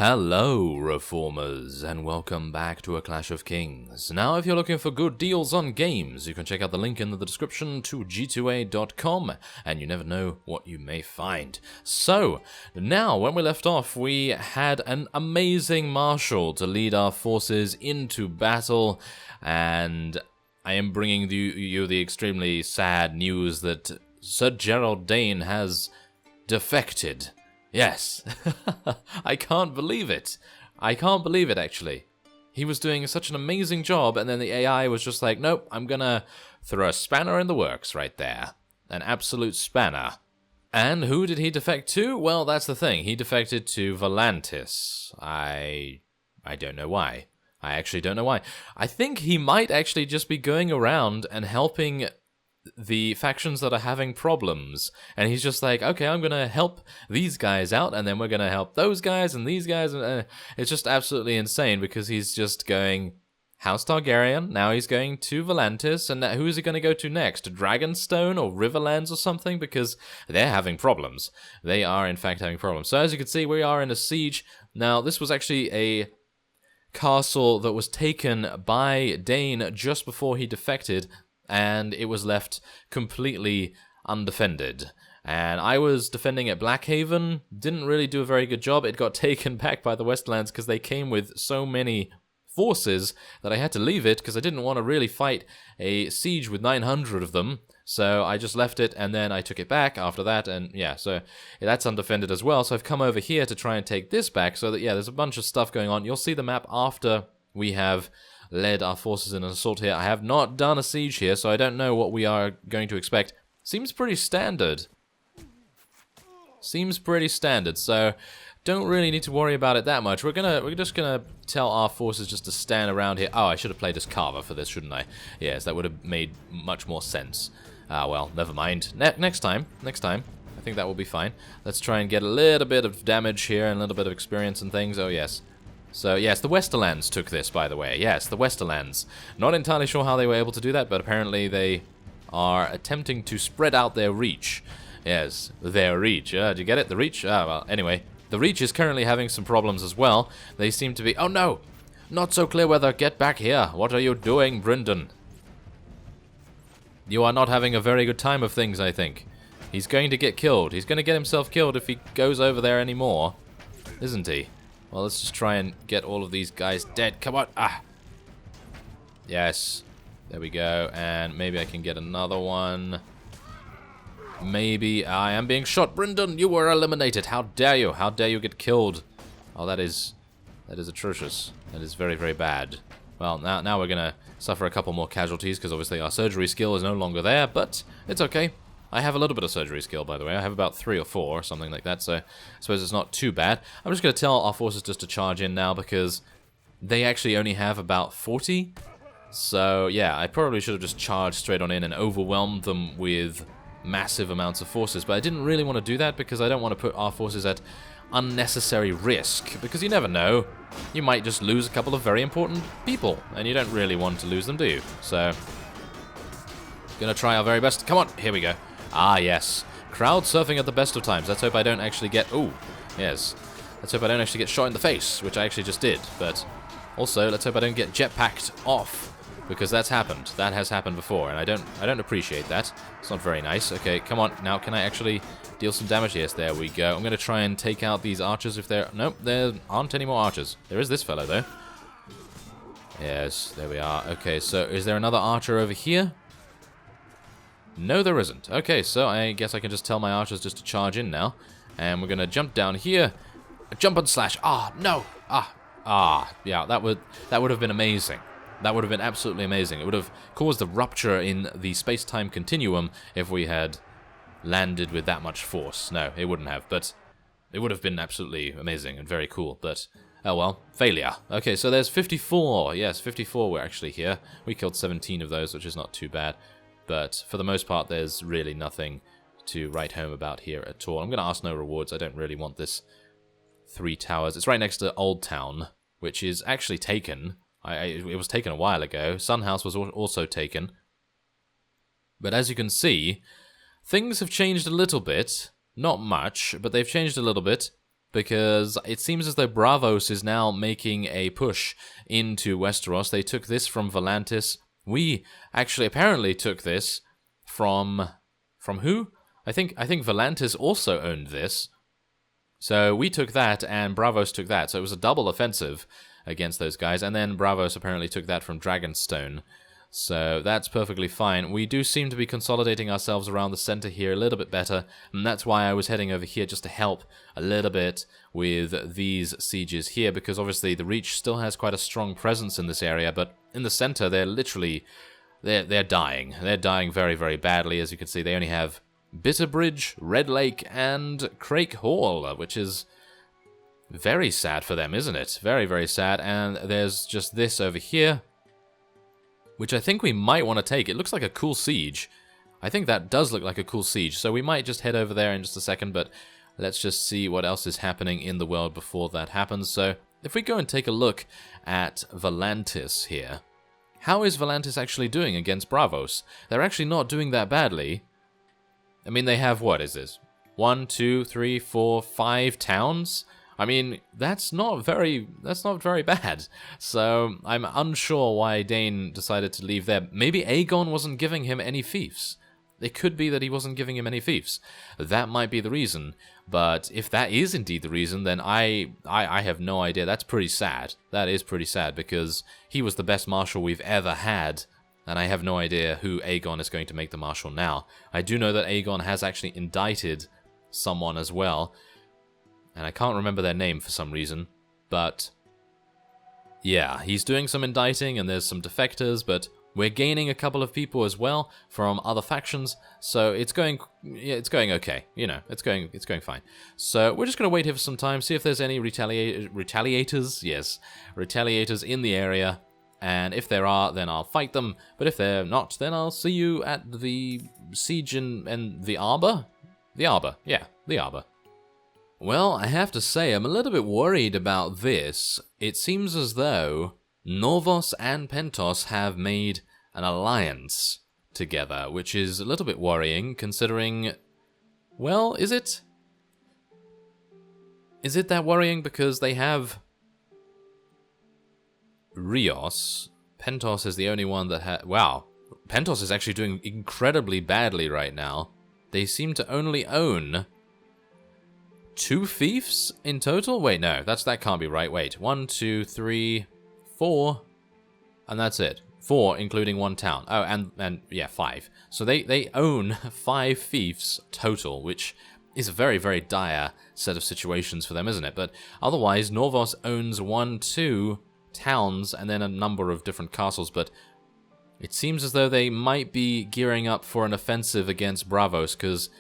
Hello, Reformers, and welcome back to A Clash of Kings. Now, if you're looking for good deals on games, you can check out the link in the description to g2a.com, and you never know what you may find. So, now, when we left off, we had an amazing marshal to lead our forces into battle, and I am bringing you the extremely sad news that Sir Gerald Dane has defected. Yes, I can't believe it. I can't believe it, actually. He was doing such an amazing job, and then the AI was just like, nope, I'm gonna throw a spanner in the works right there. An absolute spanner. And who did he defect to? Well, that's the thing. He defected to Volantis. I don't know why. I actually don't know why. I think he might actually just be going around and helping the factions that are having problems, and he's just like, okay, I'm gonna help these guys out, and then we're gonna help those guys and these guys, and it's just absolutely insane because he's just going House Targaryen, now he's going to Volantis, and who is he going to go to next? Dragonstone or Riverlands or something? Because they're having problems. They are in fact having problems. So as you can see, we are in a siege. Now, this was actually a castle that was taken by Dane just before he defected, and it was left completely undefended. And I was defending at Blackhaven, didn't really do a very good job. It got taken back by the Westlands because they came with so many forces that I had to leave it because I didn't want to really fight a siege with 900 of them. So I just left it, and then I took it back after that, and yeah, so that's undefended as well. So I've come over here to try and take this back, so that, yeah, there's a bunch of stuff going on. You'll see the map after we have led our forces in an assault here. I have not done a siege here, so I don't know what we are going to expect. Seems pretty standard. Seems pretty standard, so don't really need to worry about it that much. We're just gonna tell our forces just to stand around here. Oh, I should have played as Carver for this, shouldn't I? Yes, that would have made much more sense. Ah, well, never mind. Next time. I think that will be fine. Let's try and get a little bit of damage here and a little bit of experience and things. Oh, yes. So, yes, the Westerlands took this, by the way. Yes, the Westerlands. Not entirely sure how they were able to do that, but apparently they are attempting to spread out their reach. Yes, their reach. Did you get it? The reach? Ah, well, anyway. The reach is currently having some problems as well. They seem to be... Oh, no! Not so clear weather. Get back here. What are you doing, Brynden? You are not having a very good time of things, I think. He's going to get killed. He's going to get himself killed if he goes over there anymore. Isn't he? Well, let's just try and get all of these guys dead. Come on. Ah. Yes. There we go. And maybe I can get another one. Maybe. I am being shot. Brynden, you were eliminated. How dare you? How dare you get killed? Oh, that is atrocious. That is very, very bad. Well, now we're going to suffer a couple more casualties because obviously our surgery skill is no longer there, but it's okay. I have a little bit of surgery skill, by the way. I have about 3 or 4 or something like that, so I suppose it's not too bad. I'm just going to tell our forces just to charge in now because they actually only have about 40. So, yeah, I probably should have just charged straight on in and overwhelmed them with massive amounts of forces, but I didn't really want to do that because I don't want to put our forces at unnecessary risk, because you never know. You might just lose a couple of very important people, and you don't really want to lose them, do you? So, gonna try our very best. Come on, here we go. Ah, yes. Crowd surfing at the best of times. Let's hope I don't actually get... Ooh, yes. Let's hope I don't actually get shot in the face, which I actually just did. But also, let's hope I don't get jetpacked off, because that's happened. That has happened before, and I don't appreciate that. It's not very nice. Okay, come on. Now, can I actually deal some damage? Yes, there we go. I'm going to try and take out these archers if there... Nope, there aren't any more archers. There is this fellow, though. Yes, there we are. Okay, so is there another archer over here? No, there isn't. Okay, so I guess I can just tell my archers just to charge in now. And we're going to jump down here. Jump and slash. Ah, no. Yeah, that would have been amazing. That would have been absolutely amazing. It would have caused a rupture in the space-time continuum if we had landed with that much force. No, it wouldn't have, but it would have been absolutely amazing and very cool, but... Oh well, failure. Okay, so there's 54. Yes, 54 were actually here. We killed 17 of those, which is not too bad. But for the most part, there's really nothing to write home about here at all. I'm going to ask no rewards. I don't really want this 3 towers. It's right next to Old Town, which is actually taken. It was taken a while ago. Sun House was also taken. But as you can see, things have changed a little bit. Not much, but they've changed a little bit. because it seems as though Braavos is now making a push into Westeros. They took this from Volantis. We actually apparently took this from who? I think Volantis also owned this. So we took that, and Braavos took that. So it was a double offensive against those guys. And then Braavos apparently took that from Dragonstone. So that's perfectly fine. We do seem to be consolidating ourselves around the center here a little bit better. And that's why I was heading over here, just to help a little bit with these sieges here. Because obviously the Reach still has quite a strong presence in this area. But in the center, they're literally... They're dying. They're dying very, very badly. As you can see, they only have Bitterbridge, Red Lake, and Crake Hall, which is very sad for them, isn't it? Very, very sad. And there's just this over here, which I think we might want to take. It looks like a cool siege. I think that does look like a cool siege. So we might just head over there in just a second, but let's just see what else is happening in the world before that happens. So if we go and take a look at Volantis here, how is Volantis actually doing against Braavos? They're actually not doing that badly. I mean, they have, what is this? 1, 2, 3, 4, 5 towns? I mean, that's not very bad. So I'm unsure why Dane decided to leave there. Maybe Aegon wasn't giving him any fiefs. It could be that he wasn't giving him any fiefs. That might be the reason. But if that is indeed the reason, then I have no idea. That's pretty sad. That is pretty sad, because he was the best marshal we've ever had. And I have no idea who Aegon is going to make the marshal now. I do know that Aegon has actually indicted someone as well. And I can't remember their name for some reason. But yeah, he's doing some indicting, and there's some defectors, but we're gaining a couple of people as well from other factions, so it's going okay. You know, it's going fine. So we're just going to wait here for some time, see if there's any retaliators. Yes, retaliators in the area, and if there are, then I'll fight them. But if they're not, then I'll see you at the siege and the Arbor. The Arbor, yeah, the Arbor. Well, I have to say, I'm a little bit worried about this. It seems as though Norvos and Pentos have made an alliance together, which is a little bit worrying, considering... Well, is it? Is it that worrying? Because they have Rios. Pentos is the only one that has... Wow, Pentos is actually doing incredibly badly right now. They seem to only own 2 fiefs in total? Wait, no, that can't be right. Wait, 1, 2, 3... 4, and that's it. 4, including 1 town. Oh, and yeah, 5. So they own 5 fiefs total, which is a very, very dire set of situations for them, isn't it? But otherwise, Norvos owns 1, 2 towns, and then a number of different castles, but it seems as though they might be gearing up for an offensive against Braavos, because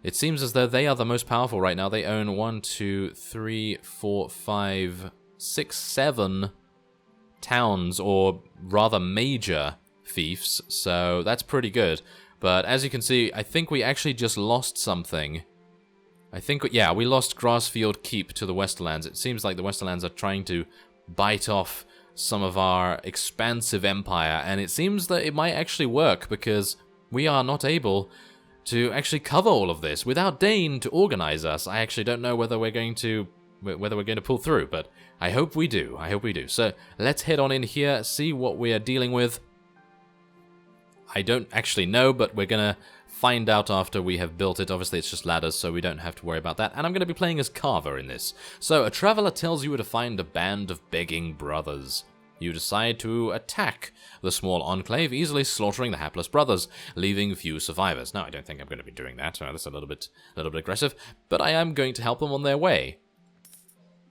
it seems as though they are the most powerful right now. They own 1, 2, 3, 4, 5, 6, 7... towns, or rather major fiefs, so that's pretty good. But as you can see, I think we actually just lost something. I think, yeah, we lost Grassfield Keep to the Westerlands. It seems like the Westerlands are trying to bite off some of our expansive empire, and it seems that it might actually work, because we are not able to actually cover all of this without Dane to organize us. I actually don't know whether we're going to pull through, but I hope we do. I hope we do. So let's head on in here, see what we are dealing with. I don't actually know, but we're gonna find out after we have built it. Obviously, it's just ladders, so we don't have to worry about that. And I'm gonna be playing as Carver in this. So a traveler tells you where to find a band of begging brothers. You decide to attack the small enclave, easily slaughtering the hapless brothers, leaving few survivors. Now, I don't think I'm going to be doing that. That's a little bit aggressive, but I am going to help them on their way.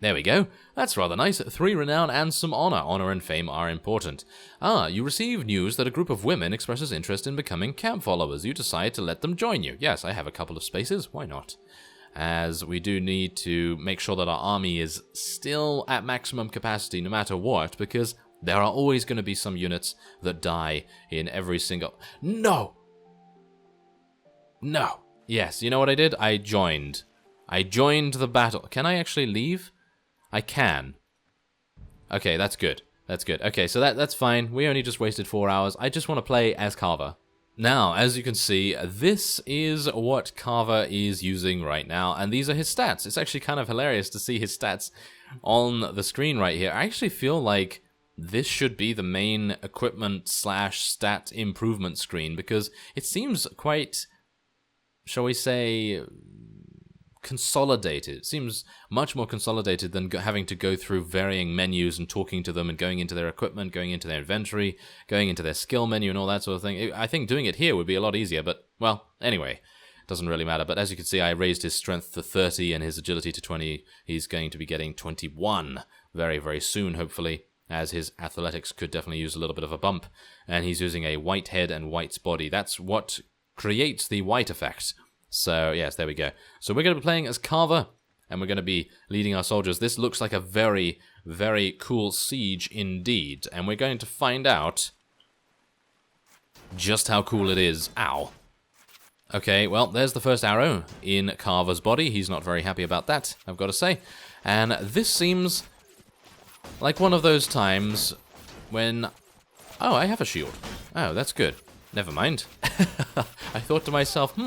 There we go. That's rather nice. 3 renown and some honor. Honor and fame are important. Ah, you receive news that a group of women expresses interest in becoming camp followers. You decide to let them join you. Yes, I have a couple of spaces. Why not? As we do need to make sure that our army is still at maximum capacity no matter what, because there are always going to be some units that die in every single... No! No! Yes, you know what I did? I joined. I joined the battle. Can I actually leave? I can. Okay, that's good. That's good. Okay, so that's fine. We only just wasted 4 hours. I just want to play as Carver. Now, as you can see, this is what Carver is using right now, and these are his stats. It's actually kind of hilarious to see his stats on the screen right here. I actually feel like this should be the main equipment / stat improvement screen, because it seems quite, shall we say, consolidated. It seems much more consolidated than having to go through varying menus and talking to them and going into their equipment, going into their inventory, going into their skill menu and all that sort of thing. I think doing it here would be a lot easier, but, well, anyway, doesn't really matter. But as you can see, I raised his strength to 30 and his agility to 20. He's going to be getting 21 very, very soon, hopefully, as his athletics could definitely use a little bit of a bump. And he's using a white head and white's body. That's what creates the white effect. So, yes, there we go. So we're going to be playing as Carver, and we're going to be leading our soldiers. This looks like a very, very cool siege indeed, and we're going to find out just how cool it is. Ow. Okay, well, there's the first arrow in Carver's body. He's not very happy about that, I've got to say. And this seems like one of those times when... Oh, I have a shield. Oh, that's good. Never mind. I thought to myself,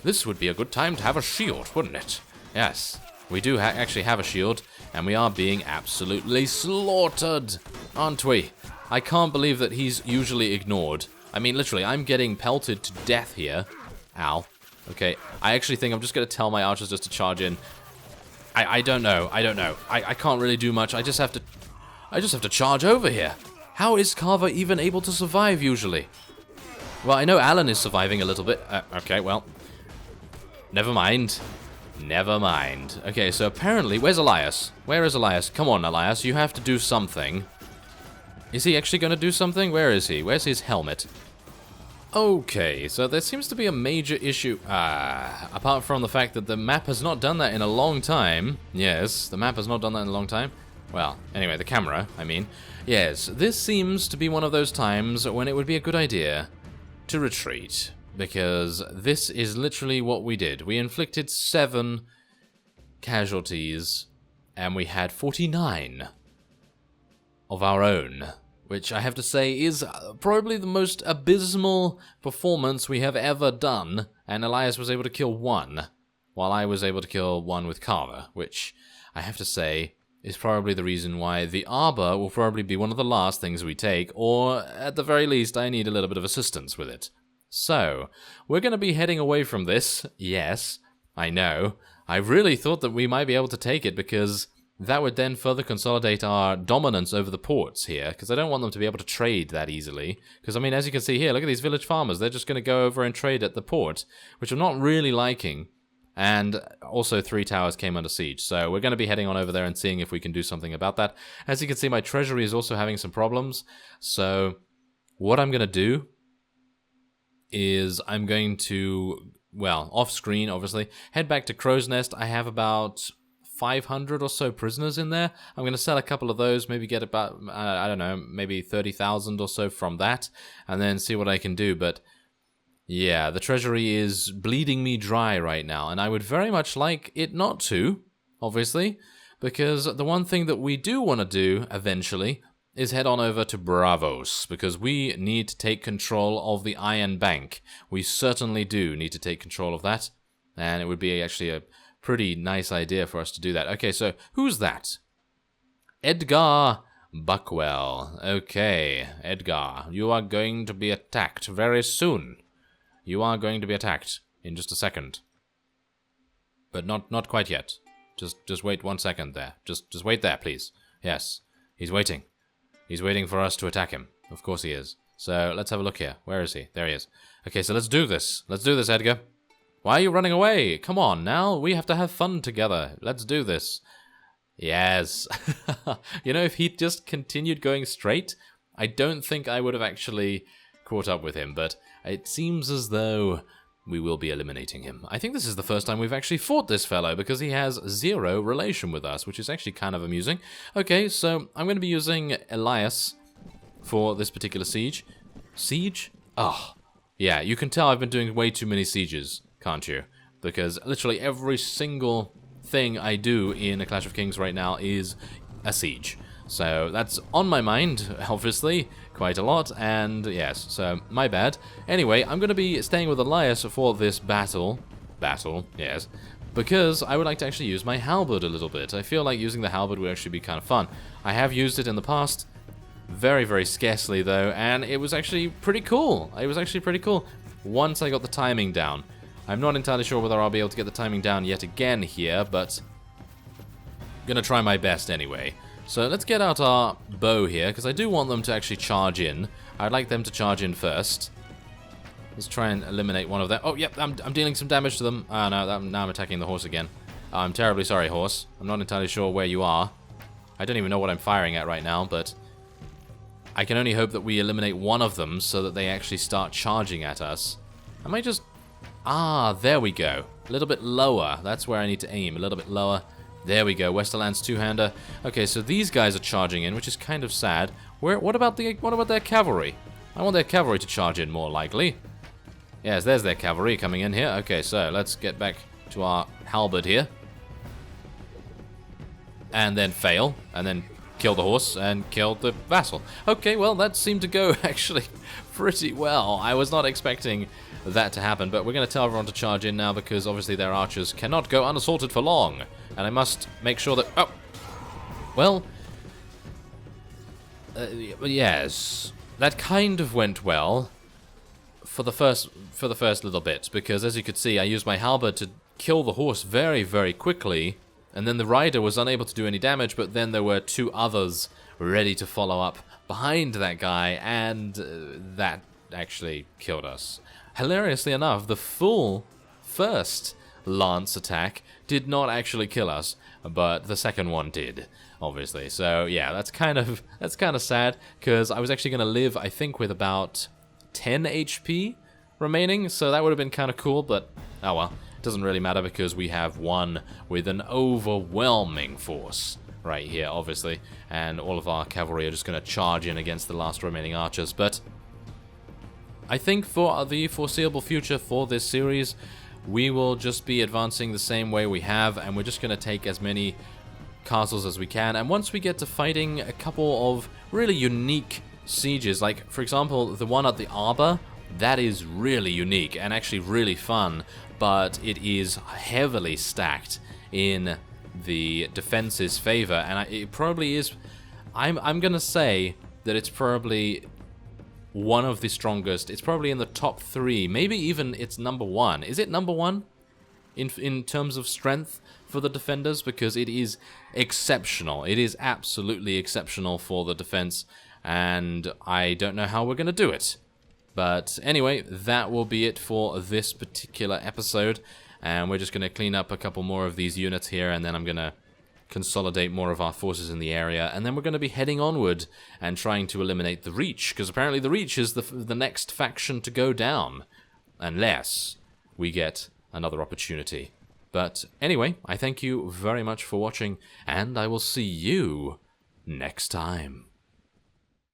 this would be a good time to have a shield, wouldn't it? Yes, we do actually have a shield, and we are being absolutely slaughtered, aren't we? I can't believe that he's usually ignored. I mean, literally, I'm getting pelted to death here. Ow. Okay, I actually think I'm just going to tell my archers just to charge in. I don't know. I can't really do much. I just have to charge over here. How is Carver even able to survive usually? Well, I know Alan is surviving a little bit. Okay, well... Never mind. Never mind. Okay, so apparently... Where's Elias? Where is Elias? Come on, Elias. You have to do something. Is he actually going to do something? Where is he? Where's his helmet? Okay, so there seems to be a major issue. Apart from the fact that the map has not done that in a long time. Yes, the map has not done that in a long time. Well, anyway, the camera, I mean. Yes, this seems to be one of those times when it would be a good idea to retreat. Because this is literally what we did. We inflicted 7 casualties, and we had 49 of our own. Which I have to say is probably the most abysmal performance we have ever done. And Elias was able to kill 1, while I was able to kill 1 with Carver. Which, I have to say, is probably the reason why the Arbor will probably be one of the last things we take. Or, at the very least, I need a little bit of assistance with it. So, we're going to be heading away from this. Yes, I know. I really thought that we might be able to take it because that would then further consolidate our dominance over the ports here, because I don't want them to be able to trade that easily. Because, I mean, as you can see here, look at these village farmers. They're just going to go over and trade at the port, which I'm not really liking. And also 3 towers came under siege. So we're going to be heading on over there and seeing if we can do something about that. As you can see, my treasury is also having some problems. So what I'm going to do is I'm going to, well, off screen, obviously, head back to Crow's Nest. I have about 500 or so prisoners in there. I'm going to sell a couple of those, maybe get about, I don't know, maybe 30,000 or so from that, and then see what I can do. But yeah, the treasury is bleeding me dry right now, and I would very much like it not to, obviously, because the one thing that we do want to do eventually is head on over to Bravos, because we need to take control of the Iron Bank. We certainly do need to take control of that, and it would be actually a pretty nice idea for us to do that. Okay, so who's that? Edgar Buckwell. Okay, Edgar, you are going to be attacked very soon. You are going to be attacked in just a second. But not quite yet. Just wait 1 second there. Just wait there, please. Yes, he's waiting. He's waiting for us to attack him. Of course he is. So, let's have a look here. Where is he? There he is. Okay, so let's do this. Let's do this, Edgar. Why are you running away? Come on, now. We have to have fun together. Let's do this. Yes. You know, if he just continued going straight, I don't think I would have actually caught up with him. But it seems as though we will be eliminating him. I think this is the first time we've actually fought this fellow, because he has 0 relation with us, which is actually kind of amusing. Okay, so I'm going to be using Elias for this particular siege. Siege? Oh, yeah, you can tell I've been doing way too many sieges, can't you? Because literally every single thing I do in A Clash of Kings right now is a siege. So that's on my mind, obviously, quite a lot, and yes, so my bad. Anyway, I'm going to be staying with Elias for this battle, yes, because I would like to actually use my halberd a little bit. I feel like using the halberd would actually be kind of fun. I have used it in the past, very, very scarcely though, and it was actually pretty cool. It was actually pretty cool once I got the timing down. I'm not entirely sure whether I'll be able to get the timing down yet again here, but I'm going to try my best anyway. So let's get out our bow here, because I do want them to actually charge in. I'd like them to charge in first. Let's try and eliminate one of them. Oh, yep, I'm dealing some damage to them. Ah, no, now I'm attacking the horse again. I'm terribly sorry, horse. I'm not entirely sure where you are. I don't even know what I'm firing at right now, but I can only hope that we eliminate one of them so that they actually start charging at us. I might just... Ah, there we go. A little bit lower. That's where I need to aim. A little bit lower. There we go, Westerland's two-hander. Okay, so these guys are charging in, which is kind of sad. What about their cavalry? I want their cavalry to charge in more likely. Yes, there's their cavalry coming in here. Okay, so let's get back to our halberd here. And then fail, and then kill the horse and kill the vassal. Okay, well, that seemed to go actually pretty well. I was not expecting that to happen, but we're going to tell everyone to charge in now because obviously their archers cannot go unassaulted for long. And I must make sure that... Oh! Well... yes. That kind of went well for the first little bit, because as you could see, I used my halberd to kill the horse very, very quickly, and then the rider was unable to do any damage, but then there were two others ready to follow up behind that guy, and that actually killed us. Hilariously enough, the full first lance attack did not actually kill us, but the second one did, obviously. So yeah, that's kind of sad, because I was actually going to live, I think, with about 10 HP remaining, so that would have been kind of cool, but oh well, it doesn't really matter because we have won with an overwhelming force right here, obviously, and all of our cavalry are just going to charge in against the last remaining archers. But I think for the foreseeable future for this series, we will just be advancing the same way we have, and we're just going to take as many castles as we can. And once we get to fighting a couple of really unique sieges, like for example the one at the Arbor, that is really unique and actually really fun, but it is heavily stacked in the defense's favor, and it probably is... I'm going to say that it's probably one of the strongest. It's probably in the top 3, maybe even it's number 1. Is it number 1 in terms of strength for the defenders? Because it is exceptional. It is absolutely exceptional for the defense, and I don't know how we're going to do it. But anyway, that will be it for this particular episode, and we're just going to clean up a couple more of these units here, and then I'm going to consolidate more of our forces in the area, and then we're going to be heading onward and trying to eliminate the Reach, because apparently the Reach is the next faction to go down, unless we get another opportunity. But anyway, I thank you very much for watching, and I will see you next time.